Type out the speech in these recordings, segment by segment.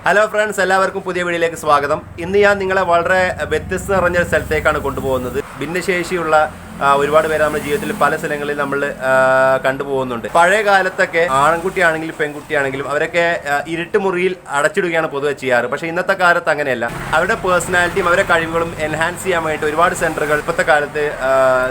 Hello friends, എല്ലാവർക്കും പുതിയ വീഡിയോയിലേക്ക് സ്വാഗതം. ഇന്ന് ഞാൻ നിങ്ങളെ വളരെ വ്യത്യസ്തം നിറഞ്ഞ സ്ഥലത്തേക്കാണ് കൊണ്ടുപോകുന്നത്. ഭിന്നശേഷിയുള്ള ഒരുപാട് പേര് നമ്മുടെ ജീവിതത്തിൽ പല സ്ഥലങ്ങളിൽ നമ്മൾ കണ്ടുപോകുന്നുണ്ട്. പഴയ കാലത്തൊക്കെ ആൺകുട്ടിയാണെങ്കിലും പെൺകുട്ടിയാണെങ്കിലും അവരൊക്കെ ഇരുട്ട് മുറിയിൽ അടച്ചിടുകയാണ് പൊതുവെ ചെയ്യാറ്. പക്ഷേ ഇന്നത്തെ കാലത്ത് അങ്ങനെയല്ല. അവരുടെ പേഴ്സണാലിറ്റിയും അവരുടെ കഴിവുകളും എൻഹാൻസ് ചെയ്യാൻ വേണ്ടി ഒരുപാട് സെന്ററുകൾ ഇപ്പോഴത്തെ കാലത്ത്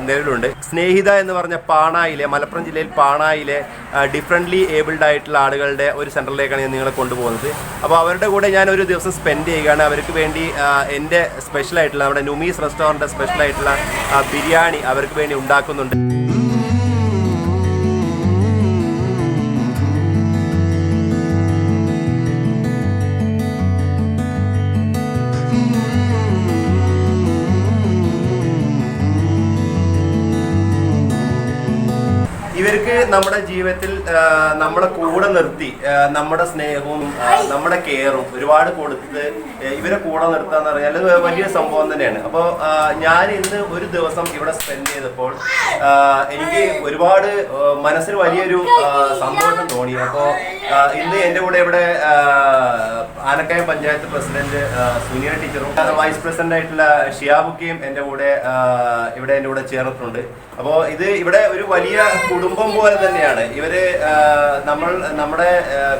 നിലവിലുണ്ട്. സ്നേഹിത എന്ന് പറഞ്ഞ പാണായിലെ, മലപ്പുറം ജില്ലയിൽ പാണായിലെ ഡിഫറൻ്റ്ലി ഏബിൾഡ് ആയിട്ടുള്ള ആളുകളുടെ ഒരു സെന്ററിലേക്കാണ് ഞാൻ നിങ്ങളെ കൊണ്ടുപോകുന്നത്. അപ്പോൾ അവരുടെ കൂടെ ഞാൻ ഒരു ദിവസം സ്പെൻഡ് ചെയ്യുകയാണ്. അവർക്ക് വേണ്ടി എൻ്റെ സ്പെഷ്യലായിട്ടുള്ള നമ്മുടെ നുമീസ് റെസ്റ്റോറൻറ്റ് സ്പെഷ്യലായിട്ടുള്ള ബിരിയാണി അവർക്ക് വേണ്ടി ഉണ്ടാക്കുന്നുണ്ട്. ഇവർക്ക് നമ്മുടെ ജീവിതത്തിൽ നമ്മളെ കൂടെ നിർത്തി നമ്മുടെ സ്നേഹവും നമ്മുടെ കെയറും ഒരുപാട് കൊടുത്ത് ഇവരെ കൂടെ നിർത്തുക എന്ന് പറഞ്ഞാൽ വലിയ സംഭവം തന്നെയാണ്. അപ്പോൾ ഞാൻ ഇന്ന് ഒരു ദിവസം ഇവിടെ സ്പെൻഡ് ചെയ്തപ്പോൾ എനിക്ക് ഒരുപാട് മനസ്സിന് വലിയൊരു സന്തോഷം തോന്നി. അപ്പോൾ ഇന്ന് എൻ്റെ കൂടെ ഇവിടെ ആനക്കയം പഞ്ചായത്ത് പ്രസിഡന്റ് സുനിയ ടീച്ചറും വൈസ് പ്രസിഡന്റ് ആയിട്ടുള്ള ഷിയാബുക്കയും എൻ്റെ കൂടെ എൻ്റെ കൂടെ ചേർന്നിട്ടുണ്ട്. അപ്പോൾ ഇത് ഇവിടെ ഒരു വലിയ കുടുംബം പോലെ തന്നെയാണ്. ഇവര് നമ്മുടെ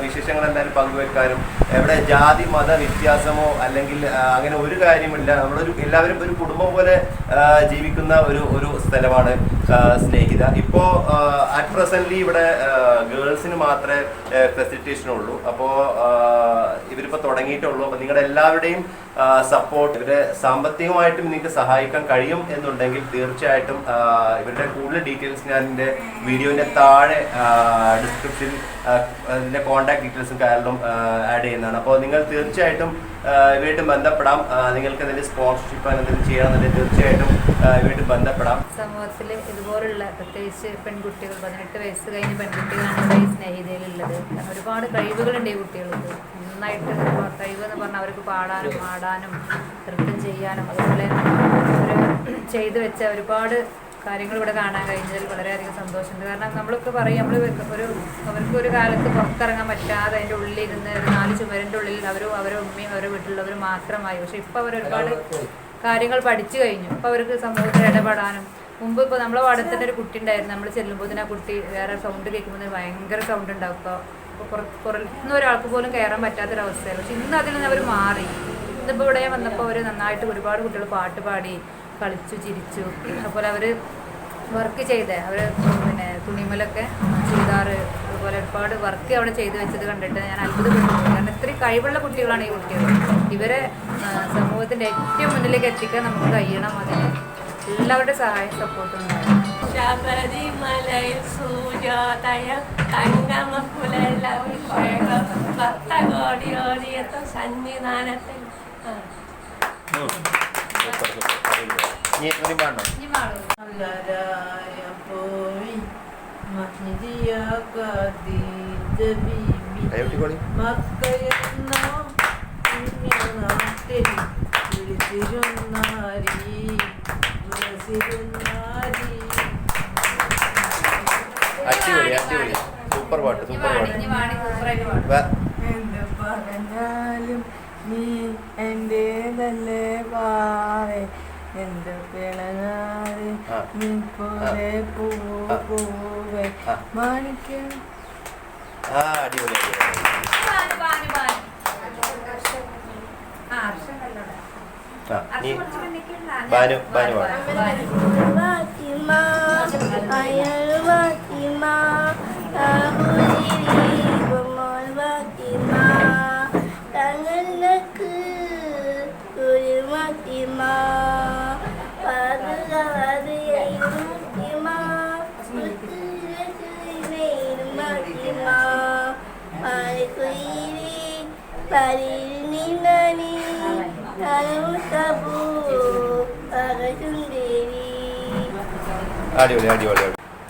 വിശേഷങ്ങളെല്ലാവരും പങ്കുവെക്കാനും ഇവിടെ ജാതി മത വ്യത്യാസമോ അല്ലെങ്കിൽ അങ്ങനെ ഒരു കാര്യമില്ല. എല്ലാവരും ഒരു കുടുംബം പോലെ ജീവിക്കുന്ന ഒരു സ്ഥലമാണ് സ്നേഹിത. ഇപ്പോൾ അറ്റ് പ്രസന്റ്ലി ഇവിടെ ഗേൾസിന് മാത്രമേ ഫെസിലിറ്റേഷൻ ഉള്ളൂ. അപ്പോൾ ഇവരിപ്പോൾ തുടങ്ങിയിട്ടുള്ളൂ. അപ്പോൾ നിങ്ങളുടെ എല്ലാവരുടെയും സപ്പോർട്ട്, ഇവരെ സാമ്പത്തികമായിട്ടും നിങ്ങൾക്ക് സഹായിക്കാൻ കഴിയും എന്നുണ്ടെങ്കിൽ തീർച്ചയായിട്ടും ഇവരുടെ കൂടുതൽ ഡീറ്റെയിൽസ് ഞാൻ എൻ്റെ വീഡിയോൻ്റെ താഴെ ഡിസ്ക്രിപ്ഷനിൽ അതിൻ്റെ കോൺടാക്ട് ഡീറ്റെയിൽസും കാരണം ആഡ് ചെയ്യുന്നതാണ്. അപ്പോൾ നിങ്ങൾ തീർച്ചയായിട്ടും ഇവയായിട്ട് ബന്ധപ്പെടാം. നിങ്ങൾക്ക് എന്തെങ്കിലും സ്പോൺസർഷിപ്പ് എന്തെങ്കിലും ചെയ്യണമെന്നുണ്ടെങ്കിൽ തീർച്ചയായിട്ടും ഇവയായിട്ട് ബന്ധപ്പെടാം. സമൂഹത്തിൽ ഇതുപോലുള്ള പ്രത്യേകിച്ച് പെൺകുട്ടികൾ 18 വയസ്സ് കഴിഞ്ഞ പെൺകുട്ടികളാണ് ഈ സ്നേഹിതയിലുള്ളത്. കാരണം ഒരുപാട് കഴിവുകളുണ്ട് ഈ കുട്ടികൾക്ക്. നന്നായിട്ട് കഴിവ് എന്ന് പറഞ്ഞാൽ അവർക്ക് പാടാനും ആടാനും നൃത്തം ചെയ്യാനും അതുപോലെ അവർ ചെയ്തു വെച്ച ഒരുപാട് കാര്യങ്ങൾ ഇവിടെ കാണാൻ കഴിഞ്ഞതിൽ വളരെയധികം സന്തോഷമുണ്ട്. കാരണം നമ്മളൊക്കെ പറയും അവർക്ക് ഒരു കാലത്ത് പുറത്തിറങ്ങാൻ പറ്റാതെ അതിൻ്റെ ഉള്ളിലിരുന്ന് 4 ചുമരിൻ്റെ ഉള്ളിൽ അവരുടെ ഉമ്മയും അവരുടെ വീട്ടിലുള്ളവർ മാത്രമായി. പക്ഷെ ഇപ്പോൾ അവർ ഒരുപാട് കാര്യങ്ങൾ പഠിച്ചു കഴിഞ്ഞു. ഇപ്പോൾ അവർക്ക് സമൂഹത്തിൽ ഇടപെടാനും മുമ്പ് ഇപ്പോൾ നമ്മളെ വാടത്തിൻ്റെ ഒരു കുട്ടി ഉണ്ടായിരുന്നു. നമ്മൾ ചെല്ലുമ്പോൾ ആ കുട്ടി വേറെ സൗണ്ട് കേൾക്കുമ്പോൾ ഭയങ്കര സൗണ്ട് ഉണ്ടാവും. ഇപ്പോൾ പുറത്തുനിന്ന് ഒരാൾക്ക് പോലും കയറാൻ പറ്റാത്തൊരവസ്ഥയാണ്. പക്ഷെ ഇന്ന് അതിൽ നിന്ന് അവർ മാറി. ഇന്നിപ്പോൾ ഇവിടെ വന്നപ്പോൾ അവർ നന്നായിട്ട് ഒരുപാട് കുട്ടികൾ പാട്ട് പാടി കളിച്ചു ചിരിച്ചു. അതുപോലെ അവർ വർക്ക് ചെയ്തേ അവർ തുണിമലൊക്കെ ചുരിദാറ് അതുപോലെ ഒരുപാട് വർക്ക് അവിടെ ചെയ്തു വെച്ചത് കണ്ടിട്ട് ഞാൻ അത്ഭുതപ്പെട്ടു. കാരണം ഇത്രയും കഴിവുള്ള കുട്ടികളാണ് ഈ കുട്ടികൾ. ഇവരെ സമൂഹത്തിൻ്റെ ഏറ്റവും മുന്നിലേക്ക് എത്തിക്കാൻ നമുക്ക് കഴിയണം. അതിന് എല്ലാവരുടെ സഹായം സപ്പോർട്ടും ഉണ്ടാകും. ശബരിമലയിൽ സൂര്യോദയം തങ്കമക്കുലഭിഷേകം ഭക്തകോടിയോടിയെത്തും സന്നിധാനത്തിൽ സൂപ്പർ പാട്ട്. എന്ത് പറഞ്ഞാലും നീ എന്റേതല്ലേ പാവേ, എന്ത് പിളനാതെ നീ പോലെ പൂവേ മാണിക്യം.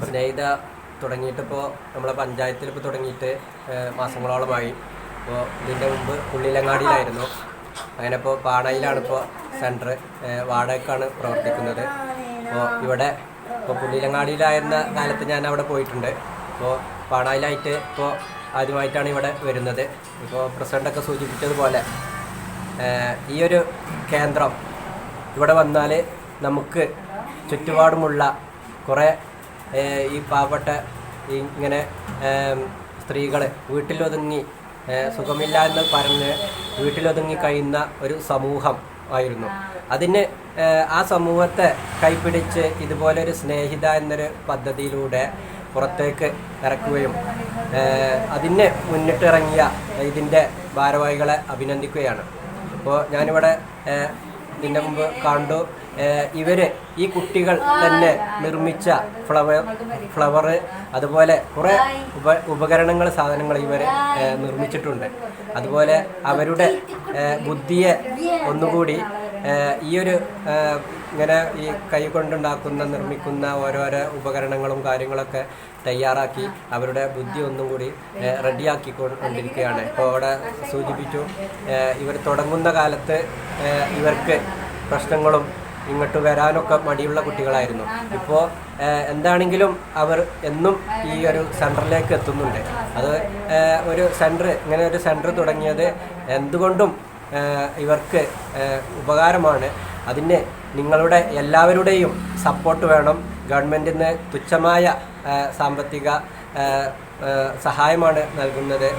സ്നേഹിത തുടങ്ങിയിട്ടിപ്പോൾ നമ്മളെ പഞ്ചായത്തിൽ ഇപ്പോൾ തുടങ്ങിയിട്ട് മാസങ്ങളോളമായി. അപ്പോൾ ഇതിൻ്റെ മുമ്പ് പുള്ളിലങ്ങാടിയിലായിരുന്നു. അങ്ങനെ ഇപ്പോൾ പാണയിലാണിപ്പോൾ സെൻറ്റർ, വാടകയ്ക്കാണ് പ്രവർത്തിക്കുന്നത്. അപ്പോൾ ഇവിടെ ഇപ്പോൾ പുള്ളിലങ്ങാടിയിലായിരുന്ന കാലത്ത് ഞാൻ അവിടെ പോയിട്ടുണ്ട്. അപ്പോൾ പാണയിലായിട്ട് ഇപ്പോൾ ആദ്യമായിട്ടാണ് ഇവിടെ വരുന്നത്. ഇപ്പോൾ പ്രസിഡൻ്റൊക്കെ സൂചിപ്പിച്ചതുപോലെ ഈ ഒരു കേന്ദ്രം ഇവിടെ വന്നാൽ നമുക്ക് ചുറ്റുപാടുമുള്ള കുറേ ഈ പാവപ്പെട്ട ഇങ്ങനെ സ്ത്രീകൾ വീട്ടിലൊതുങ്ങി സുഖമില്ല എന്ന് പറഞ്ഞ് വീട്ടിലൊതുങ്ങി കഴിയുന്ന ഒരു സമൂഹം ആയിരുന്നു. അതിന് ആ സമൂഹത്തെ കൈപ്പിടിച്ച് ഇതുപോലൊരു സ്നേഹിത എന്നൊരു പദ്ധതിയിലൂടെ പുറത്തേക്ക് ഇറക്കുകയും അതിന് മുന്നിട്ടിറങ്ങിയ ഇതിൻ്റെ ഭാരവാഹികളെ അഭിനന്ദിക്കുകയാണ്. അപ്പോൾ ഞാനിവിടെ ഇതിൻ്റെ മുമ്പ് കണ്ടു, ഇവർ ഈ കുട്ടികൾ തന്നെ നിർമ്മിച്ച ഫ്ലവർ അതുപോലെ കുറേ ഉപകരണങ്ങൾ സാധനങ്ങൾ ഇവർ നിർമ്മിച്ചിട്ടുണ്ട്. അതുപോലെ അവരുടെ ബുദ്ധിയെ ഒന്നുകൂടി ഈ ഒരു ഇങ്ങനെ ഈ കൈ കൊണ്ടുണ്ടാക്കുന്ന നിർമ്മിക്കുന്ന ഓരോരോ ഉപകരണങ്ങളും കാര്യങ്ങളൊക്കെ തയ്യാറാക്കി അവരുടെ ബുദ്ധി ഒന്നും കൂടി റെഡിയാക്കിക്കൊണ്ടിരിക്കുകയാണ്. ഇപ്പോൾ അവിടെ സൂചിപ്പിച്ചു, ഇവർ തുടങ്ങുന്ന കാലത്ത് ഇവർക്ക് പ്രശ്നങ്ങളും ഇങ്ങോട്ട് വരാനൊക്കെ മടിയുള്ള കുട്ടികളായിരുന്നു. ഇപ്പോൾ എന്താണെങ്കിലും അവർ എന്നും ഈ ഒരു സെൻറ്ററിലേക്ക് എത്തുന്നുണ്ട്. അത് ഒരു സെൻറ്റർ, ഇങ്ങനെ ഒരു സെൻറ്റർ തുടങ്ങിയത് എന്തുകൊണ്ടും ഇവർക്ക് ഉപകാരമാണ്. അതിന് നിങ്ങളുടെ എല്ലാവരുടെയും സപ്പോർട്ട് വേണം. ഗവൺമെൻറ്റിൽ നിന്ന് തുച്ഛമായ സാമ്പത്തിക സഹായമാണ് നൽകുന്നത്.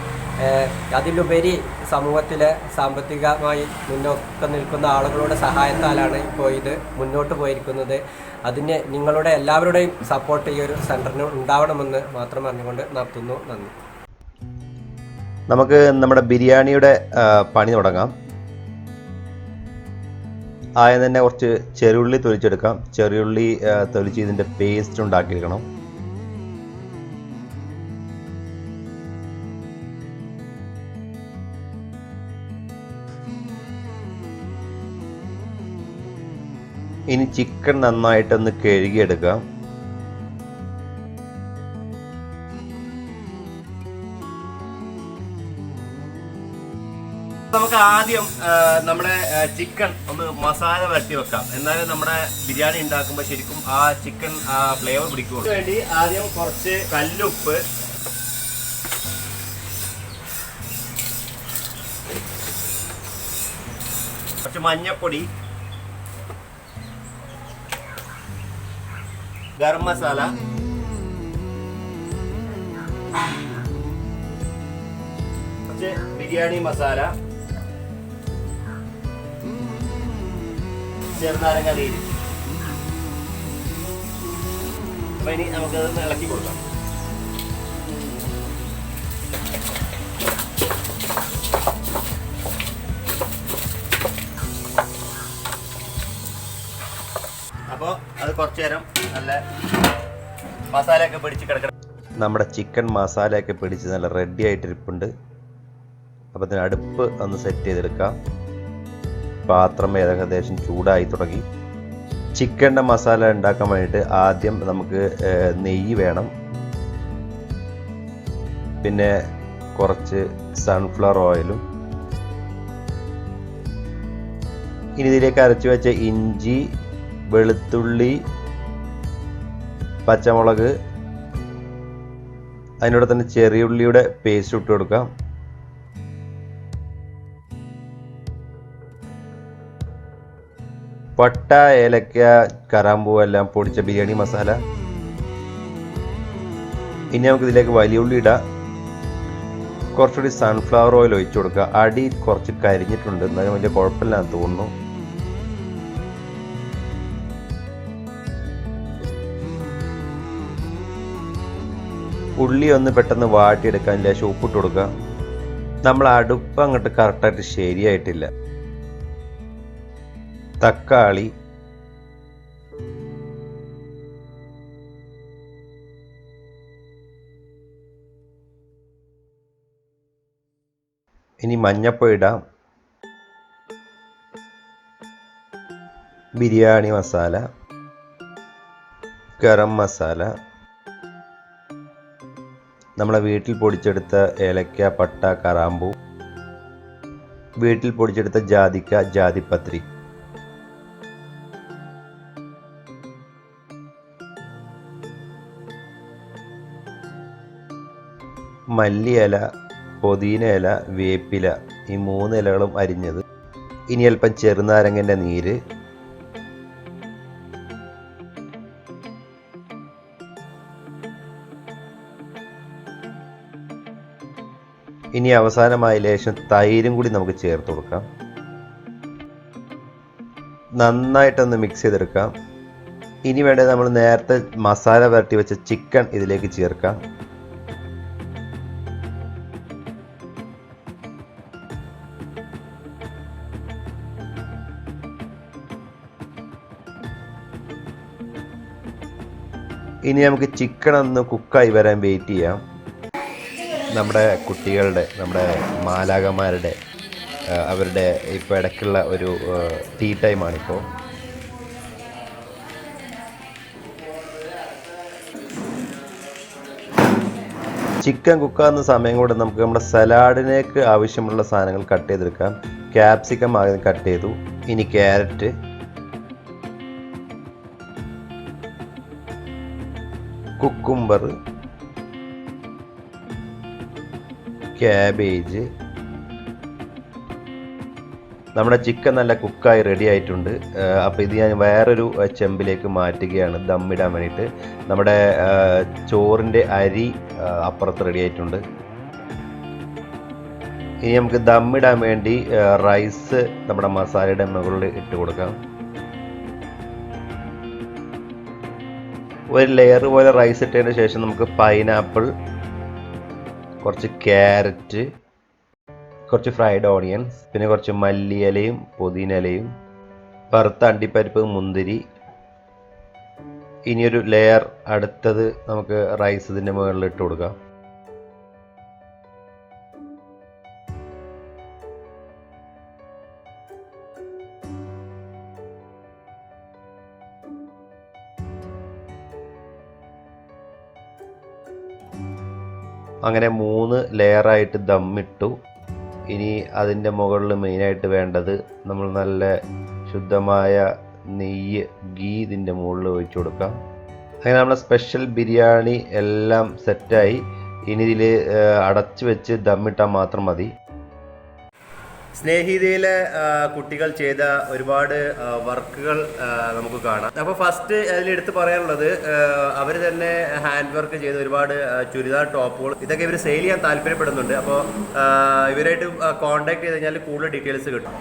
അതിലുപരി സമൂഹത്തിലെ സാമ്പത്തികമായി മുന്നോക്കം നിൽക്കുന്ന ആളുകളുടെ സഹായത്താലാണ് ഇപ്പോൾ ഇത് മുന്നോട്ട് പോയിരിക്കുന്നത്. അതിന് നിങ്ങളുടെ എല്ലാവരുടെയും സപ്പോർട്ട് ഈ ഒരു സെൻറ്ററിന് ഉണ്ടാവണമെന്ന് മാത്രം പറഞ്ഞുകൊണ്ട് നിർത്തുന്നു. നന്ദി. നമുക്ക് നമ്മുടെ ബിരിയാണിയുടെ പണി തുടങ്ങാം. ആദ്യം തന്നെ കുറച്ച് ചെറുള്ളി തൊലിച്ചെടുക്കാം. ചെറിയുള്ളി തൊലിച്ച് ഇതിൻ്റെ പേസ്റ്റ് ഉണ്ടാക്കിയെടുക്കണം. ഇനി ചിക്കൻ നന്നായിട്ടൊന്ന് കഴുകിയെടുക്കാം. നമുക്ക് ആദ്യം നമ്മുടെ ചിക്കൻ ഒന്ന് മസാല വരട്ടി വെക്കാം. എന്നാലും നമ്മുടെ ബിരിയാണി ഉണ്ടാക്കുമ്പോൾ ശരിക്കും ആ ചിക്കൻ ഫ്ലേവർ പിടിക്കുള്ളൂ. വേണ്ടി ആദ്യം കുറച്ച് കല്ലുപ്പ്, കുറച്ച് മഞ്ഞപ്പൊടി, ഗരം മസാല, കുറച്ച് ബിരിയാണി മസാല, ചെറുനാരങ്ങ നീര്. അപ്പൊ ഇനി നമുക്കത് ഇളക്കി കൊടുക്കാം. അപ്പോൾ അത് കുറച്ചു നേരം നല്ല മസാലയൊക്കെ പിടിച്ച് കിടക്കണം. നമ്മുടെ ചിക്കൻ മസാലയൊക്കെ പിടിച്ച് നല്ല റെഡി ആയിട്ടിരിപ്പുണ്ട്. അപ്പോൾ അതിന് അടുപ്പ് ഒന്ന് സെറ്റ് ചെയ്തെടുക്കാം. പാത്രം ഏകദേശം ചൂടായി തുടങ്ങി. ചിക്കൻ്റെ മസാല ഉണ്ടാക്കാൻ വേണ്ടിയിട്ട് ആദ്യം നമുക്ക് നെയ്യ് വേണം. പിന്നെ കുറച്ച് സൺഫ്ലവർ ഓയിലും, ഇനി ഇതിലേക്ക് അരച്ചു വെച്ച ഇഞ്ചി, വെളുത്തുള്ളി, പച്ചമുളക്, അതിനോട് തന്നെ ചെറിയുള്ളിയുടെ പേസ്റ്റ് ഇട്ട് കൊടുക്കാം. പട്ട, ഏലക്ക, കറാമ്പൂ എല്ലാം പൊടിച്ച ബിരിയാണി മസാല. ഇനി നമുക്ക് ഇതിലേക്ക് വലിയ ഉള്ളി ഇടാം. കുറച്ചുകൂടി സൺഫ്ലവർ ഓയിൽ ഒഴിച്ചു കൊടുക്കുക. അടി കുറച്ച് കരിഞ്ഞിട്ടുണ്ട്, എന്നാലും വലിയ കുഴപ്പമില്ലാന്ന് തോന്നുന്നു. ഉള്ളി ഒന്ന് പെട്ടെന്ന് വാട്ടിയെടുക്കാൻ ലേശം ഉപ്പിട്ട് കൊടുക്കുക. നമ്മൾ അടുപ്പ് അങ്ങോട്ട് കറക്റ്റായിട്ട് ശരിയായിട്ടില്ല. തക്കാളി, ഇനി മഞ്ഞപ്പൊടി ഇടാം. ബിരിയാണി മസാല, ഗരം മസാല, നമ്മളെ വീട്ടിൽ പൊടിച്ചെടുത്ത ഏലക്ക, പട്ട, കറാമ്പൂ, വീട്ടിൽ പൊടിച്ചെടുത്ത ജാതിക്ക, ജാതിപത്രി, മല്ലിയില, പുതിന ഇല, വേപ്പില, ഈ 3 ഇലകളും അരിഞ്ഞത്. ഇനി അല്പം ചെറുനാരങ്ങൻ്റെ നീര്, ഇനി അവസാനമായി ലേശം തൈരും കൂടി നമുക്ക് ചേർത്ത് കൊടുക്കാം. നന്നായിട്ടൊന്ന് മിക്സ് ചെയ്തെടുക്കാം. ഇനി വേണ്ടത് നമ്മൾ നേരത്തെ മസാല പുരട്ടി വെച്ച ചിക്കൻ ഇതിലേക്ക് ചേർക്കാം. ഇനി നമുക്ക് ചിക്കൻ ഒന്ന് കുക്കായി വരാൻ വെയിറ്റ് ചെയ്യാം. നമ്മുടെ കുട്ടികളുടെ, നമ്മുടെ മാലാകന്മാരുടെ, അവരുടെ ഇപ്പോൾ ഇടയ്ക്കുള്ള ഒരു ടീ ടൈമാണിപ്പോൾ. ചിക്കൻ കുക്കാകുന്ന സമയം കൊണ്ട് നമുക്ക് നമ്മുടെ സലാഡിനേക്ക് ആവശ്യമുള്ള സാധനങ്ങൾ കട്ട് ചെയ്തെടുക്കാം. ക്യാപ്സിക്കം ആദ്യം കട്ട് ചെയ്തു. ഇനി ക്യാരറ്റ്, കുക്കുംബർ, ക്യാബേജ്. നമ്മുടെ ചിക്കൻ നല്ല കുക്കായി റെഡി ആയിട്ടുണ്ട്. അപ്പോൾ ഇത് ഞാൻ വേറൊരു ചെമ്പിലേക്ക് മാറ്റുകയാണ് ദമ്മിടാൻ വേണ്ടിയിട്ട്. നമ്മുടെ ചോറിൻ്റെ അരി അപ്പുറത്ത് റെഡി ആയിട്ടുണ്ട്. ഇനി നമുക്ക് ദമ്മിടാൻ വേണ്ടി റൈസ് നമ്മുടെ മസാലയുടെ മുകളിൽ ഇട്ട് കൊടുക്കാം. ഒരു ലെയർ പോലെ റൈസ് ഇട്ടതിന് ശേഷം നമുക്ക് പൈനാപ്പിൾ, കുറച്ച് ക്യാരറ്റ്, കുറച്ച് ഫ്രൈഡ് ഓണിയൻസ്, പിന്നെ കുറച്ച് മല്ലിയിലയും പുതിന ഇലയും, വറുത്ത അണ്ടിപ്പരിപ്പ്, മുന്തിരി. ഇനിയൊരു ലെയർ അടുത്തത് നമുക്ക് റൈസ് ഇതിൻ്റെ മുകളിൽ ഇട്ട് കൊടുക്കാം. അങ്ങനെ 3 ലെയറായിട്ട് ദമ്മിട്ടു. ഇനി അതിൻ്റെ മുകളിൽ മെയിനായിട്ട് വേണ്ടത് നമ്മൾ നല്ല ശുദ്ധമായ നെയ്യ്, ഗീ ഇതിൻ്റെ മുകളിൽ ഒഴിച്ചു കൊടുക്കാം. അങ്ങനെ നമ്മുടെ സ്പെഷ്യൽ ബിരിയാണി എല്ലാം സെറ്റായി. ഇനി ഇതിൽ അടച്ചു വെച്ച് ദമ്മിട്ടാൽ മാത്രം മതി. സ്നേഹിതയിലെ കുട്ടികൾ ചെയ്ത ഒരുപാട് വർക്കുകൾ നമുക്ക് കാണാം. അപ്പോൾ ഫസ്റ്റ് അതിലെടുത്ത് പറയാനുള്ളത്, അവർ തന്നെ ഹാൻഡ് വർക്ക് ചെയ്ത ഒരുപാട് ചുരിദാർ ടോപ്പുകൾ, ഇതൊക്കെ ഇവർ സെയിൽ ചെയ്യാൻ താല്പര്യപ്പെടുന്നുണ്ട്. അപ്പോൾ ഇവരായിട്ട് കോൺടാക്ട് ചെയ്ത് കഴിഞ്ഞാൽ കൂടുതൽ ഡീറ്റെയിൽസ് കിട്ടും.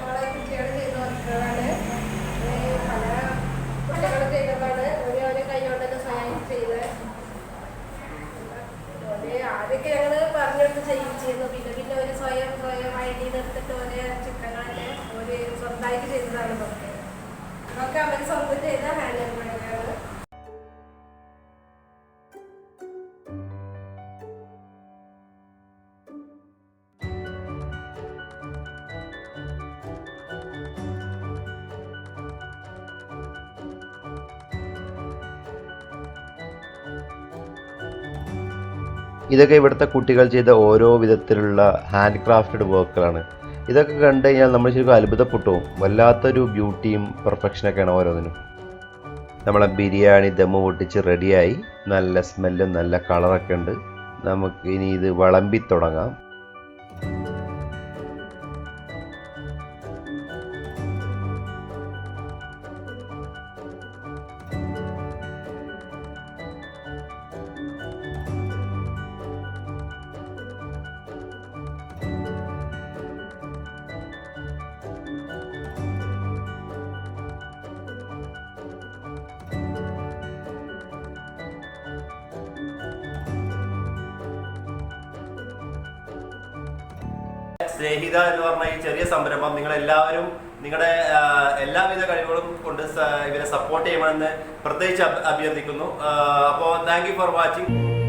ആദ്യമൊക്കെ ഞങ്ങൾ പറഞ്ഞെടുത്ത് ചെയ്യുന്നു. പിന്നെ ഒരു സ്വയം ഐഡി എടുത്തിട്ട് ഓരോ ചിത്രങ്ങളൊക്കെ ഒരു സ്വന്തമായിട്ട് ചെയ്തതാണ്. ഇതൊക്കെ അവർ സ്വന്തം ചെയ്ത ഹാൻഡ് എംബ്രോയിഡറിയാണ്. ഇതൊക്കെ ഇവിടുത്തെ കുട്ടികൾ ചെയ്ത ഓരോ വിധത്തിലുള്ള ഹാൻഡ് ക്രാഫ്റ്റഡ് വർക്കുകളാണ്. ഇതൊക്കെ കണ്ടു കഴിഞ്ഞാൽ നമ്മൾ ശരിക്കും അത്ഭുതപ്പെട്ടു പോകും. വല്ലാത്തൊരു ബ്യൂട്ടിയും പെർഫെക്ഷനൊക്കെയാണ് ഓരോന്നിനും. നമ്മളെ ബിരിയാണി ദമ്മ് പൊട്ടിച്ച് റെഡിയായി. നല്ല സ്മെല്ലും നല്ല കളറൊക്കെ ഉണ്ട്. നമുക്ക് ഇനി ഇത് വിളമ്പി തുടങ്ങാം. സ്നേഹിത എന്ന് പറഞ്ഞ ഈ ചെറിയ സംരംഭം നിങ്ങളെല്ലാവരും നിങ്ങളുടെ എല്ലാവിധ കഴിവുകളും കൊണ്ട് ഇവരെ സപ്പോർട്ട് ചെയ്യണമെന്ന് പ്രത്യേകിച്ച് അഭ്യർത്ഥിക്കുന്നു. അപ്പോൾ താങ്ക് യു ഫോർ വാച്ചിങ്.